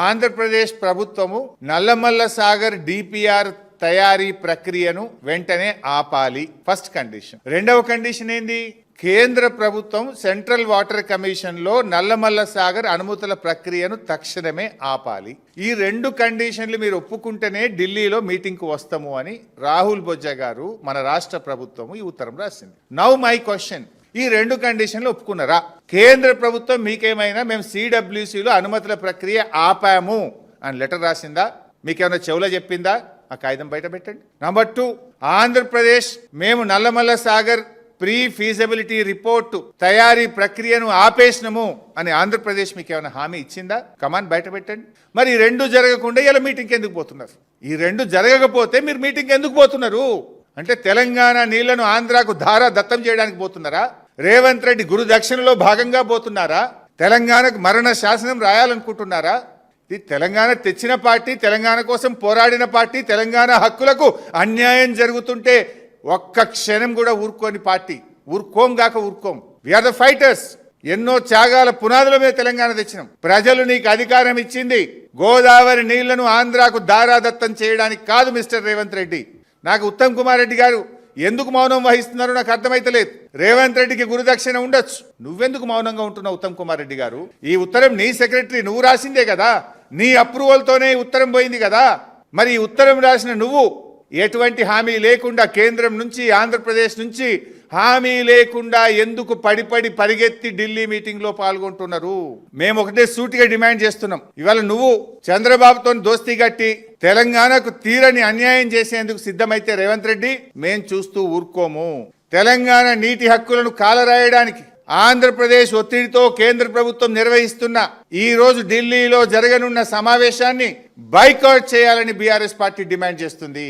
ఆంధ్రప్రదేశ్ ప్రభుత్వము నల్లమల్ల సాగర్ డిపిఆర్ తయారీ ప్రక్రియను వెంటనే ఆపాలి. First condition. రెండవ కండిషన్ ఏంది? కేంద్ర ప్రభుత్వం సెంట్రల్ వాటర్ కమిషన్ లో నల్లమల్ల సాగర్ అనుమతుల ప్రక్రియను తక్షణమే ఆపాలి. ఈ రెండు కండిషన్లు మీరు ఒప్పుకుంటేనే ఢిల్లీలో మీటింగ్ కు వస్తాము అని రాహుల్ బొజ్జా గారు మన రాష్ట్ర ప్రభుత్వము ఈ ఉత్తరం రాసింది. నౌ మై క్వశ్చన్, ఈ రెండు కండిషన్లు ఒప్పుకున్నారా? కేంద్ర ప్రభుత్వం మీకేమైనా మేము సిడబ్ల్యూసీలో అనుమతుల ప్రక్రియ ఆపాము అని లెటర్ రాసిందా? మీకేమైనా చెవులో చెప్పిందా? ఆ కాగితం బయట పెట్టండి. నంబర్ 2, ఆంధ్రప్రదేశ్ మేము Nallamala Sagar pre feasibility report తయారీ ప్రక్రియను ఆపేసినము అని ఆంధ్రప్రదేశ్ మీకు ఏమైనా హామీ ఇచ్చిందా? కమాన్ బయట పెట్టండి. మరి ఈ రెండు జరగకుండా ఇలా మీటింగ్కి ఎందుకు పోతున్నారు? ఈ రెండు జరగకపోతే మీరు మీటింగ్కి ఎందుకు పోతున్నారు? అంటే తెలంగాణ నీళ్లను ఆంధ్రాకు ధారా దత్తం చేయడానికి పోతున్నారా? రేవంత్ రెడ్డి గురు దక్షిణలో భాగంగా పోతున్నారా? తెలంగాణకు మరణ శాసనం రాయాలనుకుంటున్నారా? ఇది తెలంగాణ తెచ్చిన పార్టీ, తెలంగాణ కోసం పోరాడిన పార్టీ, తెలంగాణ హక్కులకు అన్యాయం జరుగుతుంటే ఒక్క క్షణం కూడా ఊరుకోని పార్టీ. ఊరుకోం. We're the fighters. ఎన్నో త్యాగాల పునాదుల మీద తెలంగాణ తెచ్చినాం. ప్రజలు నీకు అధికారం ఇచ్చింది గోదావరి నీళ్లను ఆంధ్రాకు దారాదత్తం చేయడానికి కాదు. మిస్టర్ రేవంత్ రెడ్డి, నాకు ఉత్తమ్ కుమార్ రెడ్డి గారు ఎందుకు మౌనం వహిస్తున్నారో నాకు అర్థమైతలేదు. రేవంత్ రెడ్డికి గురుదక్షిణ ఉండొచ్చు, నువ్వెందుకు మౌనంగా ఉంటున్నావు ఉత్తమ్ కుమార్ రెడ్డి గారు? ఈ ఉత్తరం నీ సెక్రటరీ నువ్వు రాసిందే కదా, నీ అప్రూవల్తోనే ఉత్తరం పోయింది కదా. మరి ఈ ఉత్తరం రాసిన నువ్వు ఎటువంటి హామీ లేకుండా, కేంద్రం నుంచి ఆంధ్రప్రదేశ్ నుంచి హామీ లేకుండా ఎందుకు పరిగెత్తి ఢిల్లీ మీటింగ్ లో పాల్గొంటున్నారు? మేము ఒకటే సూటిగా డిమాండ్ చేస్తున్నాం. ఇవాళ నువ్వు చంద్రబాబుతో దోస్తీ గట్టి తెలంగాణకు తీరని అన్యాయం చేసేందుకు సిద్ధమైతే రేవంత్ రెడ్డి మేం చూస్తూ ఊరుకోము. తెలంగాణ నీటి హక్కులను కాలరాయడానికి ఆంధ్రప్రదేశ్ ఒత్తిడితో కేంద్ర ప్రభుత్వం నిర్వహిస్తున్న ఈ రోజు ఢిల్లీలో జరగనున్న సమావేశాన్ని బైకాట్ చేయాలని బీఆర్ఎస్ పార్టీ డిమాండ్ చేస్తుంది.